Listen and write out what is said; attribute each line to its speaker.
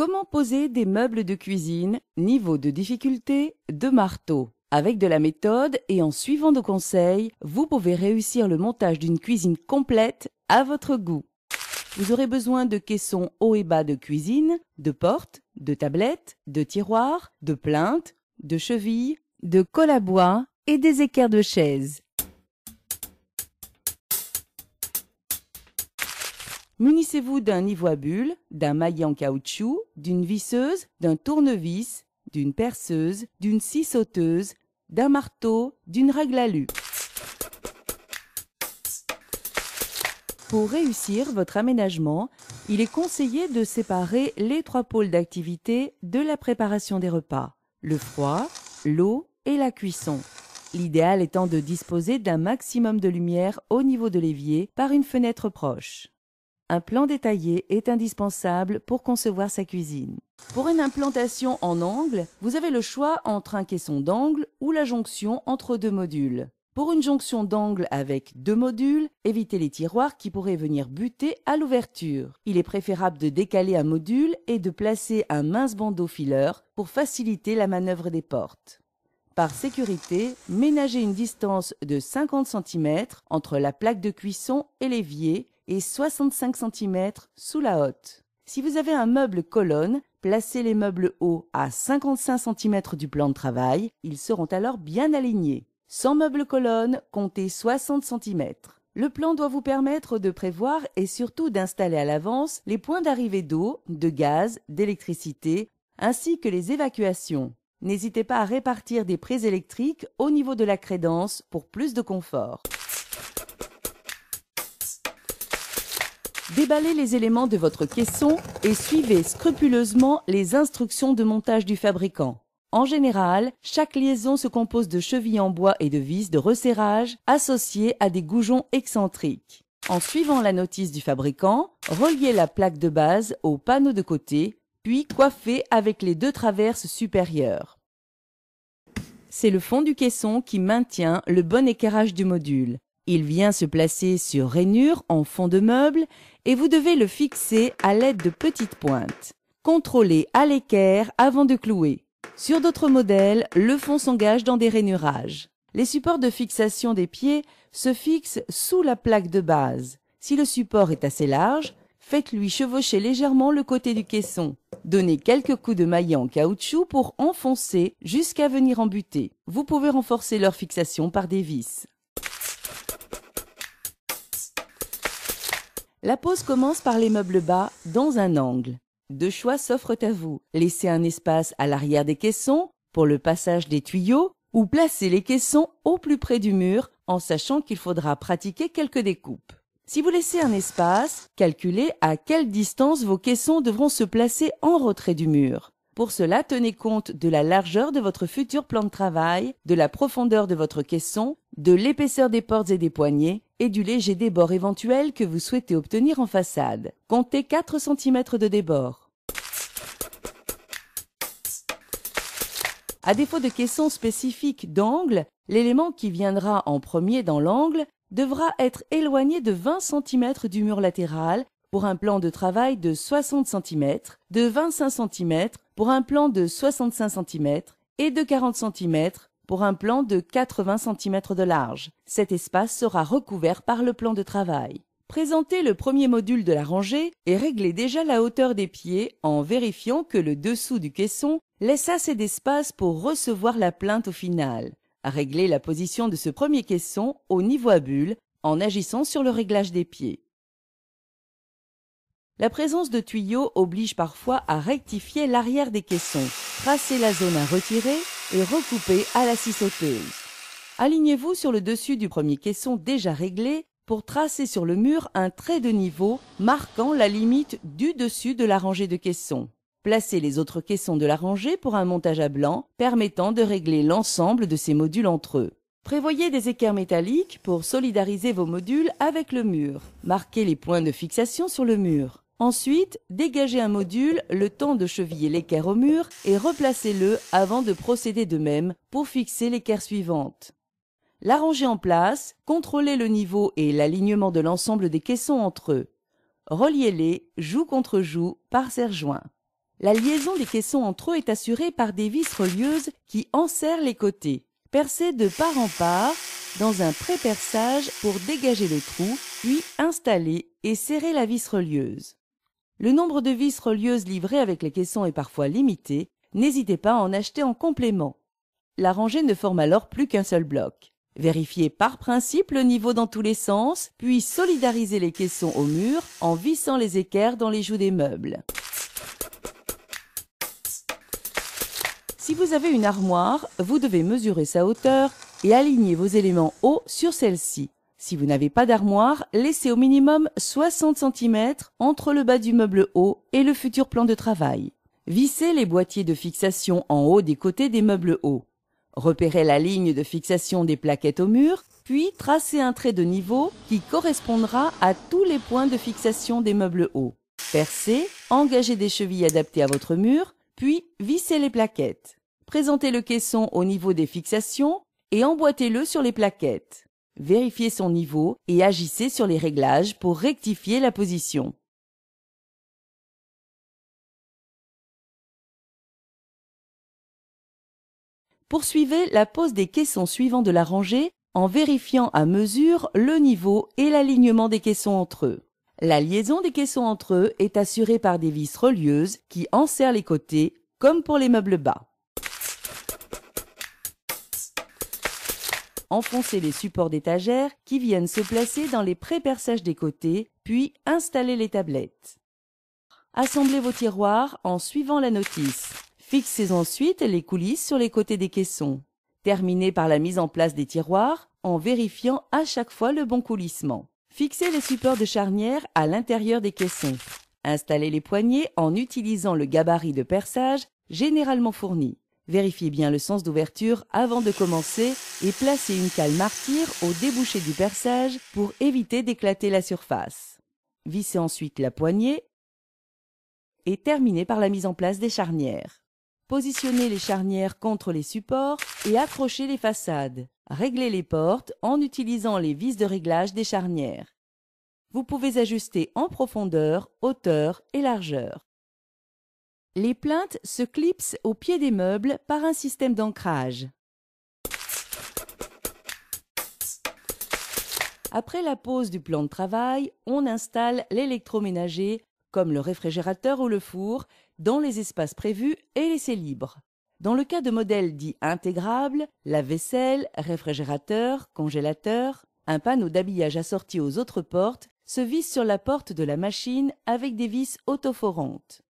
Speaker 1: Comment poser des meubles de cuisine, niveau de difficulté, de marteau. Avec de la méthode et en suivant nos conseils, vous pouvez réussir le montage d'une cuisine complète à votre goût. Vous aurez besoin de caissons haut et bas de cuisine, de portes, de tablettes, de tiroirs, de plinthes, de chevilles, de colle à bois et des équerres de chaise. Munissez-vous d'un niveau à bulles, d'un maillet en caoutchouc, d'une visseuse, d'un tournevis, d'une perceuse, d'une scie sauteuse, d'un marteau, d'une règle à lu. Pour réussir votre aménagement, il est conseillé de séparer les 3 pôles d'activité de la préparation des repas, le froid, l'eau et la cuisson. L'idéal étant de disposer d'un maximum de lumière au niveau de l'évier par une fenêtre proche. Un plan détaillé est indispensable pour concevoir sa cuisine. Pour une implantation en angle, vous avez le choix entre un caisson d'angle ou la jonction entre 2 modules. Pour une jonction d'angle avec 2 modules, évitez les tiroirs qui pourraient venir buter à l'ouverture. Il est préférable de décaler un module et de placer un mince bandeau fileur pour faciliter la manœuvre des portes. Par sécurité, ménagez une distance de 50 cm entre la plaque de cuisson et l'évier et 65 cm sous la hotte. Si vous avez un meuble colonne, placez les meubles hauts à 55 cm du plan de travail, ils seront alors bien alignés. Sans meuble colonne, comptez 60 cm. Le plan doit vous permettre de prévoir et surtout d'installer à l'avance les points d'arrivée d'eau, de gaz, d'électricité, ainsi que les évacuations. N'hésitez pas à répartir des prises électriques au niveau de la crédence pour plus de confort. Déballez les éléments de votre caisson et suivez scrupuleusement les instructions de montage du fabricant. En général, chaque liaison se compose de chevilles en bois et de vis de resserrage associées à des goujons excentriques. En suivant la notice du fabricant, reliez la plaque de base au panneau de côté, puis coiffez avec les 2 traverses supérieures. C'est le fond du caisson qui maintient le bon équerrage du module. Il vient se placer sur rainure en fond de meuble et vous devez le fixer à l'aide de petites pointes. Contrôlez à l'équerre avant de clouer. Sur d'autres modèles, le fond s'engage dans des rainurages. Les supports de fixation des pieds se fixent sous la plaque de base. Si le support est assez large, faites-lui chevaucher légèrement le côté du caisson. Donnez quelques coups de maillet en caoutchouc pour enfoncer jusqu'à venir en buter. Vous pouvez renforcer leur fixation par des vis. La pose commence par les meubles bas dans un angle. 2 choix s'offrent à vous. Laissez un espace à l'arrière des caissons pour le passage des tuyaux ou placez les caissons au plus près du mur en sachant qu'il faudra pratiquer quelques découpes. Si vous laissez un espace, calculez à quelle distance vos caissons devront se placer en retrait du mur. Pour cela, tenez compte de la largeur de votre futur plan de travail, de la profondeur de votre caisson, de l'épaisseur des portes et des poignées et du léger débord éventuel que vous souhaitez obtenir en façade. Comptez 4 cm de débord. À défaut de caisson spécifique d'angle, l'élément qui viendra en premier dans l'angle devra être éloigné de 20 cm du mur latéral pour un plan de travail de 60 cm, de 25 cm pour un plan de 65 cm et de 40 cm pour un plan de 80 cm de large. Cet espace sera recouvert par le plan de travail. Présentez le premier module de la rangée et réglez déjà la hauteur des pieds en vérifiant que le dessous du caisson laisse assez d'espace pour recevoir la plainte au final. Réglez la position de ce premier caisson au niveau à bulles en agissant sur le réglage des pieds. La présence de tuyaux oblige parfois à rectifier l'arrière des caissons. Tracez la zone à retirer et recoupez à la scie sauteuse. Alignez-vous sur le dessus du premier caisson déjà réglé pour tracer sur le mur un trait de niveau marquant la limite du dessus de la rangée de caissons. Placez les autres caissons de la rangée pour un montage à blanc permettant de régler l'ensemble de ces modules entre eux. Prévoyez des équerres métalliques pour solidariser vos modules avec le mur. Marquez les points de fixation sur le mur. Ensuite, dégagez un module le temps de cheviller l'équerre au mur et replacez-le avant de procéder de même pour fixer l'équerre suivante. La rangée en place, contrôlez le niveau et l'alignement de l'ensemble des caissons entre eux. Reliez-les joue contre joue par serre-joint. La liaison des caissons entre eux est assurée par des vis relieuses qui enserrent les côtés. Percez de part en part dans un pré-perçage pour dégager le trou, puis installer et serrer la vis relieuse. Le nombre de vis relieuses livrées avec les caissons est parfois limité. N'hésitez pas à en acheter en complément. La rangée ne forme alors plus qu'un seul bloc. Vérifiez par principe le niveau dans tous les sens, puis solidarisez les caissons au mur en vissant les équerres dans les joues des meubles. Si vous avez une armoire, vous devez mesurer sa hauteur et aligner vos éléments hauts sur celle-ci. Si vous n'avez pas d'armoire, laissez au minimum 60 cm entre le bas du meuble haut et le futur plan de travail. Vissez les boîtiers de fixation en haut des côtés des meubles hauts. Repérez la ligne de fixation des plaquettes au mur, puis tracez un trait de niveau qui correspondra à tous les points de fixation des meubles hauts. Percez, engagez des chevilles adaptées à votre mur, puis vissez les plaquettes. Présentez le caisson au niveau des fixations et emboîtez-le sur les plaquettes. Vérifiez son niveau et agissez sur les réglages pour rectifier la position. Poursuivez la pose des caissons suivants de la rangée en vérifiant à mesure le niveau et l'alignement des caissons entre eux. La liaison des caissons entre eux est assurée par des vis relieuses qui enserrent les côtés, comme pour les meubles bas. Enfoncez les supports d'étagères qui viennent se placer dans les pré-perçages des côtés, puis installez les tablettes. Assemblez vos tiroirs en suivant la notice. Fixez ensuite les coulisses sur les côtés des caissons. Terminez par la mise en place des tiroirs en vérifiant à chaque fois le bon coulissement. Fixez les supports de charnière à l'intérieur des caissons. Installez les poignées en utilisant le gabarit de perçage généralement fourni. Vérifiez bien le sens d'ouverture avant de commencer et placez une cale martyre au débouché du perçage pour éviter d'éclater la surface. Vissez ensuite la poignée et terminez par la mise en place des charnières. Positionnez les charnières contre les supports et accrochez les façades. Réglez les portes en utilisant les vis de réglage des charnières. Vous pouvez ajuster en profondeur, hauteur et largeur. Les plinthes se clipsent au pied des meubles par un système d'ancrage. Après la pose du plan de travail, on installe l'électroménager, comme le réfrigérateur ou le four, dans les espaces prévus et laissés libres. Dans le cas de modèles dits intégrables, lave-vaisselle, réfrigérateur, congélateur, un panneau d'habillage assorti aux autres portes se visse sur la porte de la machine avec des vis autoforantes.